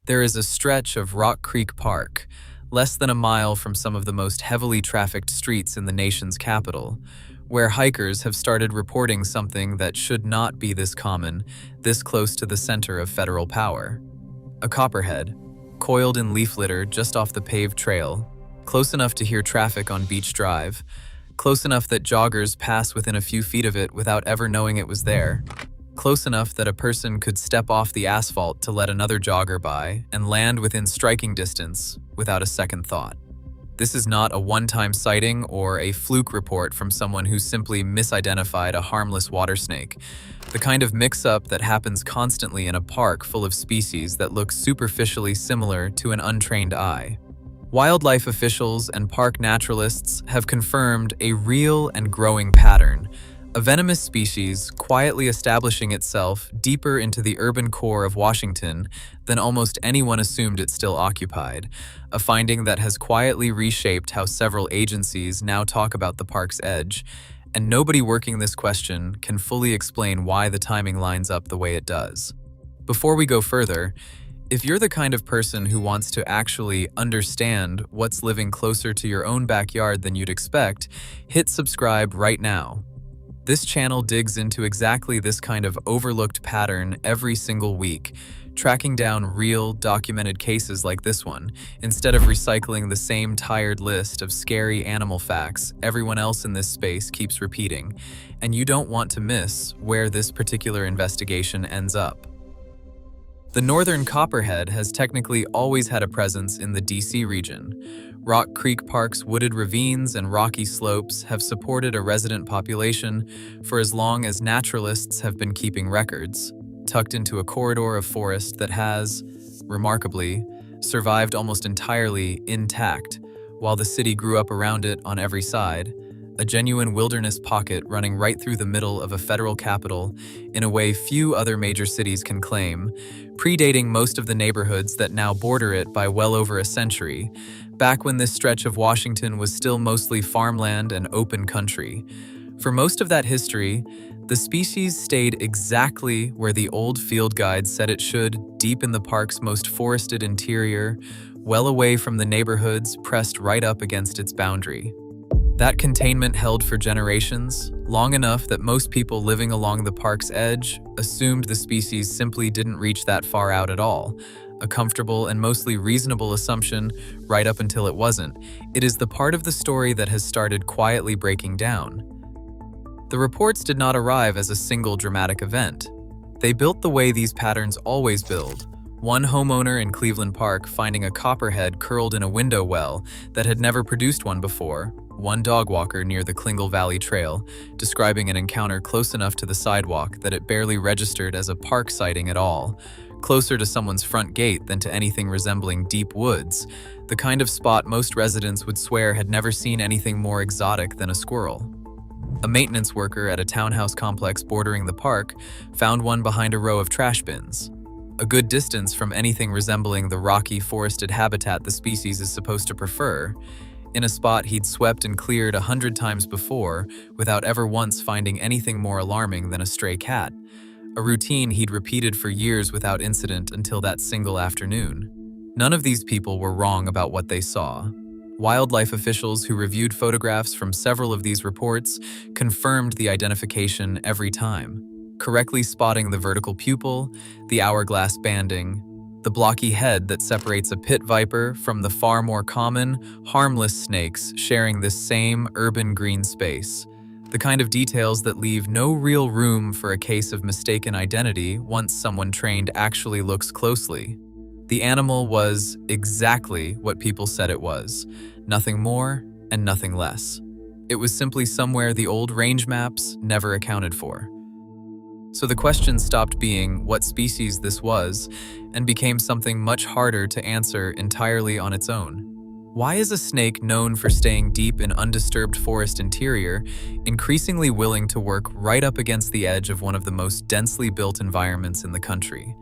There is a stretch of Rock Creek Park, less than a mile from some of the most heavily trafficked streets in the nation's capital, where hikers have started reporting something that should not be this common, this close to the center of federal power. A copperhead, coiled in leaf litter just off the paved trail, close enough to hear traffic on Beach Drive, close enough that joggers pass within a few feet of it without ever knowing it was there, close enough that a person could step off the asphalt to let another jogger by and land within striking distance without a second thought. This is not a one-time sighting or a fluke report from someone who simply misidentified a harmless water snake, the kind of mix-up that happens constantly in a park full of species that look superficially similar to an untrained eye. Wildlife officials and park naturalists have confirmed a real and growing pattern, a venomous species quietly establishing itself deeper into the urban core of Washington than almost anyone assumed it still occupied, a finding that has quietly reshaped how several agencies now talk about the park's edge, and nobody working this question can fully explain why the timing lines up the way it does. Before we go further, if you're the kind of person who wants to actually understand what's living closer to your own backyard than you'd expect, hit subscribe right now. This channel digs into exactly this kind of overlooked pattern every single week, tracking down real, documented cases like this one, instead of recycling the same tired list of scary animal facts everyone else in this space keeps repeating, and you don't want to miss where this particular investigation ends up. The northern Copperhead has technically always had a presence in the DC region. Rock Creek Park's wooded ravines and rocky slopes have supported a resident population for as long as naturalists have been keeping records, tucked into a corridor of forest that has, remarkably, survived almost entirely intact, while the city grew up around it on every side, a genuine wilderness pocket running right through the middle of a federal capital in a way few other major cities can claim, predating most of the neighborhoods that now border it by well over a century, back when this stretch of Washington was still mostly farmland and open country. For most of that history, the species stayed exactly where the old field guide said it should, deep in the park's most forested interior, well away from the neighborhoods pressed right up against its boundary. That containment held for generations, long enough that most people living along the park's edge assumed the species simply didn't reach that far out at all, a comfortable and mostly reasonable assumption right up until it wasn't. It is the part of the story that has started quietly breaking down. The reports did not arrive as a single dramatic event. They built the way these patterns always build. One homeowner in Cleveland Park finding a copperhead curled in a window well that had never produced one before, one dog walker near the Klingle Valley Trail, describing an encounter close enough to the sidewalk that it barely registered as a park sighting at all, closer to someone's front gate than to anything resembling deep woods, the kind of spot most residents would swear had never seen anything more exotic than a squirrel. A maintenance worker at a townhouse complex bordering the park found one behind a row of trash bins, a good distance from anything resembling the rocky, forested habitat the species is supposed to prefer, in a spot he'd swept and cleared 100 times before without ever once finding anything more alarming than a stray cat, a routine he'd repeated for years without incident until that single afternoon. None of these people were wrong about what they saw. Wildlife officials who reviewed photographs from several of these reports confirmed the identification every time, correctly spotting the vertical pupil, the hourglass banding, the blocky head that separates a pit viper from the far more common, harmless snakes sharing this same urban green space, the kind of details that leave no real room for a case of mistaken identity once someone trained actually looks closely. The animal was exactly what people said it was, nothing more and nothing less. It was simply somewhere the old range maps never accounted for. So the question stopped being what species this was and became something much harder to answer entirely on its own. Why is a snake known for staying deep in undisturbed forest interior increasingly willing to work right up against the edge of one of the most densely built environments in the country?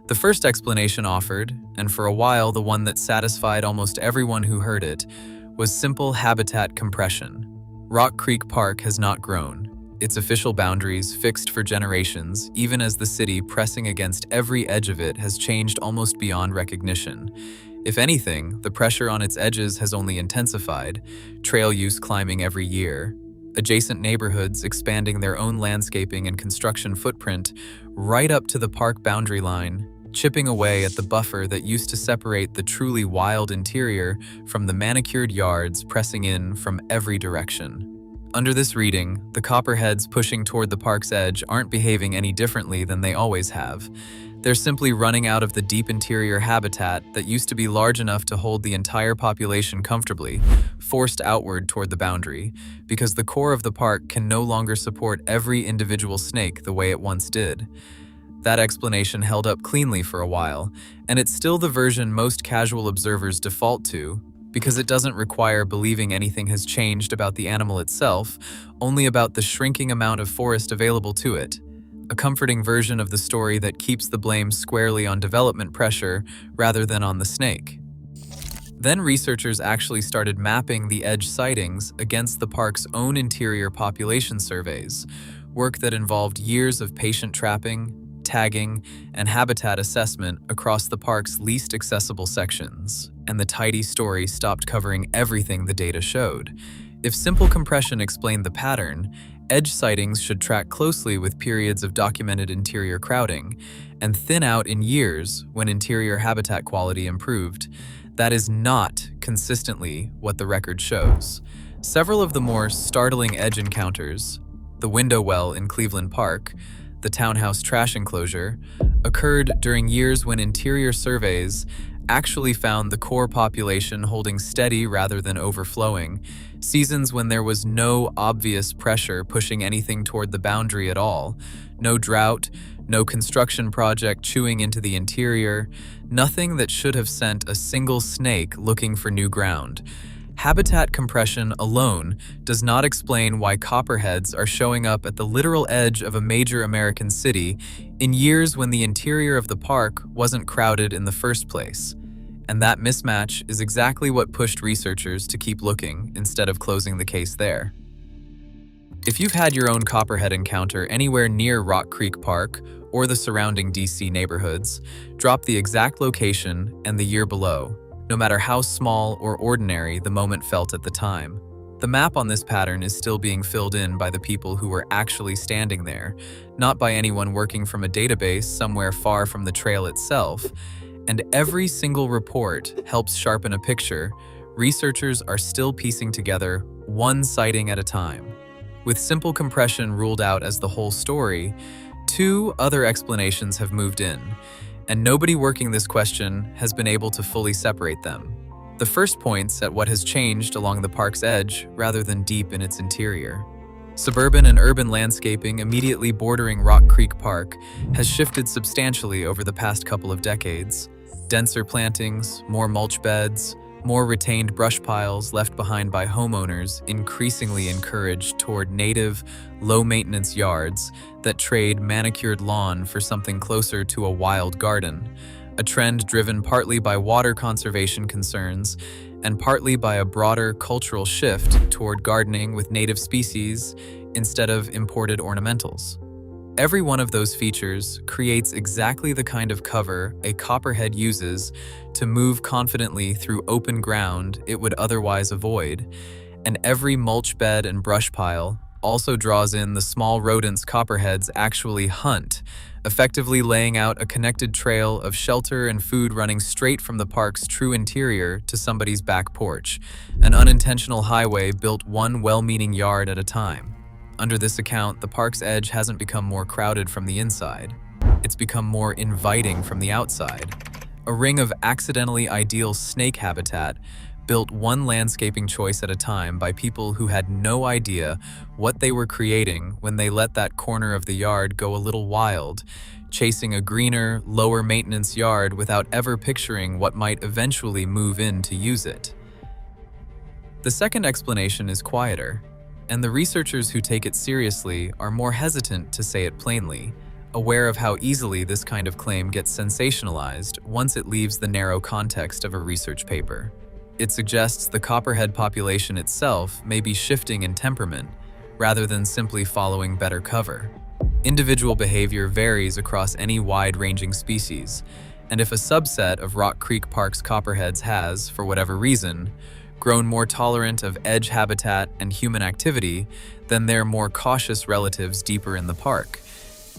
The first explanation offered, and for a while the one that satisfied almost everyone who heard it, was simple habitat compression. Rock Creek Park has not grown. its official boundaries fixed for generations, even as the city pressing against every edge of it has changed almost beyond recognition. If anything, the pressure on its edges has only intensified, trail use climbing every year, adjacent neighborhoods expanding their own landscaping and construction footprint right up to the park boundary line, chipping away at the buffer that used to separate the truly wild interior from the manicured yards pressing in from every direction. Under this reading, the Copperheads pushing toward the park's edge aren't behaving any differently than they always have. They're simply running out of the deep interior habitat that used to be large enough to hold the entire population comfortably, forced outward toward the boundary, because the core of the park can no longer support every individual snake the way it once did. That explanation held up cleanly for a while, and it's still the version most casual observers default to, because it doesn't require believing anything has changed about the animal itself, only about the shrinking amount of forest available to it. A comforting version of the story that keeps the blame squarely on development pressure rather than on the snake. Then researchers actually started mapping the edge sightings against the park's own interior population surveys, work that involved years of patient trapping, tagging, and habitat assessment across the park's least accessible sections, and the tidy story stopped covering everything the data showed. If simple compression explained the pattern, edge sightings should track closely with periods of documented interior crowding, and thin out in years when interior habitat quality improved. That is not consistently what the record shows. Several of the more startling edge encounters, the window well in Cleveland Park, the townhouse trash enclosure, occurred during years when interior surveys actually found the core population holding steady rather than overflowing, seasons when there was no obvious pressure pushing anything toward the boundary at all, no drought, no construction project chewing into the interior, nothing that should have sent a single snake looking for new ground. Habitat compression alone does not explain why Copperheads are showing up at the literal edge of a major American city in years when the interior of the park wasn't crowded in the first place. And that mismatch is exactly what pushed researchers to keep looking instead of closing the case there. If you've had your own Copperhead encounter anywhere near Rock Creek Park or the surrounding DC neighborhoods, drop the exact location and the year below, no matter how small or ordinary the moment felt at the time. The map on this pattern is still being filled in by the people who were actually standing there, not by anyone working from a database somewhere far from the trail itself. And every single report helps sharpen a picture. Researchers are still piecing together one sighting at a time. With simple compression ruled out as the whole story, two other explanations have moved in, and nobody working this question has been able to fully separate them. The first points at what has changed along the park's edge rather than deep in its interior. Suburban and urban landscaping immediately bordering Rock Creek Park has shifted substantially over the past couple of decades. Denser plantings, more mulch beds, more retained brush piles left behind by homeowners increasingly encouraged toward native, low-maintenance yards that trade manicured lawn for something closer to a wild garden, a trend driven partly by water conservation concerns and partly by a broader cultural shift toward gardening with native species instead of imported ornamentals. Every one of those features creates exactly the kind of cover a Copperhead uses to move confidently through open ground it would otherwise avoid, and every mulch bed and brush pile also draws in the small rodents Copperheads actually hunt, effectively laying out a connected trail of shelter and food running straight from the park's true interior to somebody's back porch, an unintentional highway built one well-meaning yard at a time. Under this account, the park's edge hasn't become more crowded from the inside. It's become more inviting from the outside. A ring of accidentally ideal snake habitat built one landscaping choice at a time by people who had no idea what they were creating when they let that corner of the yard go a little wild, chasing a greener, lower maintenance yard without ever picturing what might eventually move in to use it. The second explanation is quieter, and the researchers who take it seriously are more hesitant to say it plainly, aware of how easily this kind of claim gets sensationalized once it leaves the narrow context of a research paper. It suggests the Copperhead population itself may be shifting in temperament, rather than simply following better cover. Individual behavior varies across any wide-ranging species, and if a subset of Rock Creek Park's copperheads has, for whatever reason, grown more tolerant of edge habitat and human activity than their more cautious relatives deeper in the park,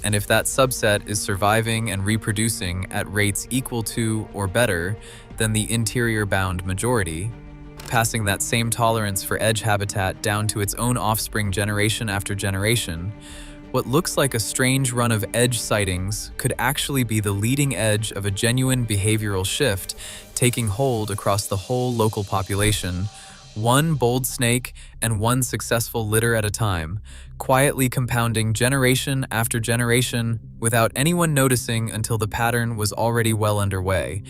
and if that subset is surviving and reproducing at rates equal to or better than the interior-bound majority, passing that same tolerance for edge habitat down to its own offspring generation after generation, what looks like a strange run of edge sightings could actually be the leading edge of a genuine behavioral shift taking hold across the whole local population, one bold snake and one successful litter at a time, quietly compounding generation after generation without anyone noticing until the pattern was already well underway.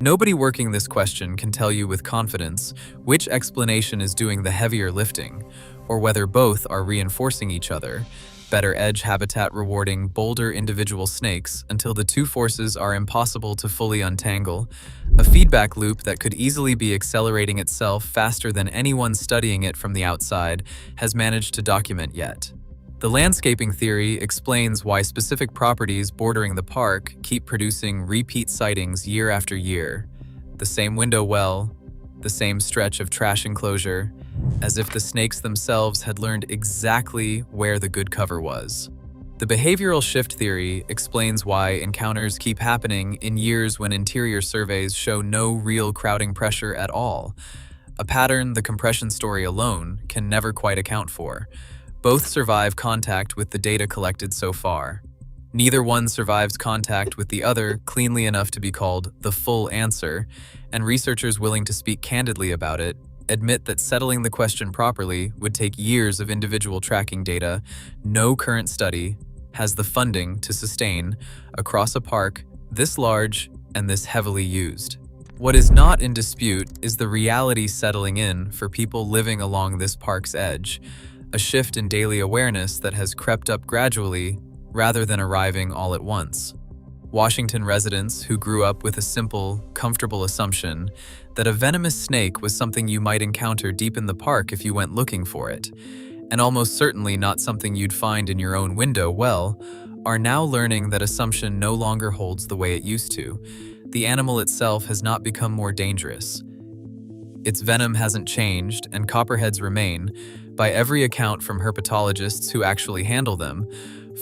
Nobody working this question can tell you with confidence which explanation is doing the heavier lifting, or whether both are reinforcing each other, better edge habitat rewarding bolder individual snakes until the two forces are impossible to fully untangle, a feedback loop that could easily be accelerating itself faster than anyone studying it from the outside has managed to document yet. The landscaping theory explains why specific properties bordering the park keep producing repeat sightings year after year. The same window well, the same stretch of trash enclosure, as if the snakes themselves had learned exactly where the good cover was. The behavioral shift theory explains why encounters keep happening in years when interior surveys show no real crowding pressure at all, a pattern the compression story alone can never quite account for. Both survive contact with the data collected so far. Neither one survives contact with the other cleanly enough to be called the full answer, and researchers willing to speak candidly about it admit that settling the question properly would take years of individual tracking data no current study has the funding to sustain across a park this large and this heavily used. What is not in dispute is the reality settling in for people living along this park's edge, a shift in daily awareness that has crept up gradually rather than arriving all at once. Washington residents who grew up with a simple, comfortable assumption that a venomous snake was something you might encounter deep in the park if you went looking for it, and almost certainly not something you'd find in your own window well, are now learning that assumption no longer holds the way it used to. The animal itself has not become more dangerous. Its venom hasn't changed, and copperheads remain, by every account from herpetologists who actually handle them,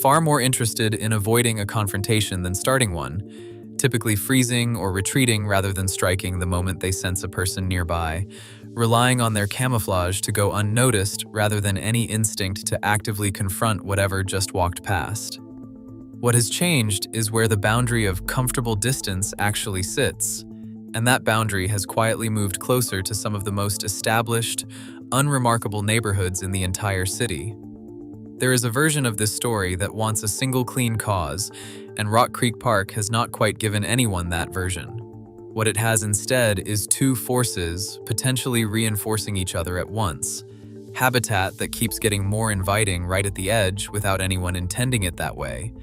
far more interested in avoiding a confrontation than starting one, typically freezing or retreating rather than striking the moment they sense a person nearby, relying on their camouflage to go unnoticed rather than any instinct to actively confront whatever just walked past. What has changed is where the boundary of comfortable distance actually sits, and that boundary has quietly moved closer to some of the most established, unremarkable neighborhoods in the entire city. There is a version of this story that wants a single clean cause, and Rock Creek Park has not quite given anyone that version. What it has instead is two forces potentially reinforcing each other at once. Habitat that keeps getting more inviting right at the edge without anyone intending it that way,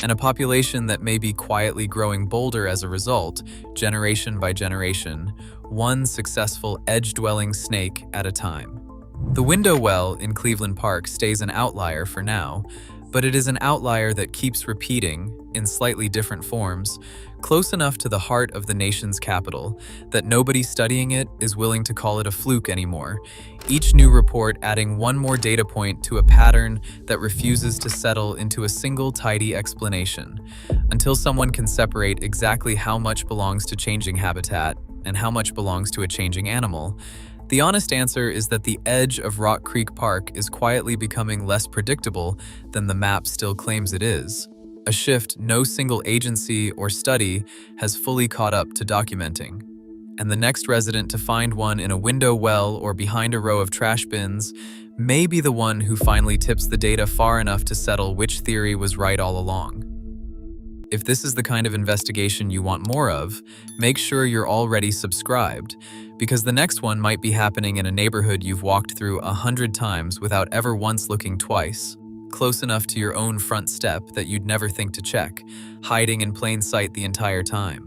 and a population that may be quietly growing bolder as a result, generation by generation, one successful edge-dwelling snake at a time. The window well in Cleveland Park stays an outlier for now, but it is an outlier that keeps repeating, in slightly different forms, close enough to the heart of the nation's capital that nobody studying it is willing to call it a fluke anymore, each new report adding one more data point to a pattern that refuses to settle into a single tidy explanation, until someone can separate exactly how much belongs to changing habitat and how much belongs to a changing animal. The honest answer is that the edge of Rock Creek Park is quietly becoming less predictable than the map still claims it is, a shift no single agency or study has fully caught up to documenting. And the next resident to find one in a window well or behind a row of trash bins may be the one who finally tips the data far enough to settle which theory was right all along. If this is the kind of investigation you want more of, make sure you're already subscribed, because the next one might be happening in a neighborhood you've walked through 100 times without ever once looking twice, close enough to your own front step that you'd never think to check, hiding in plain sight the entire time.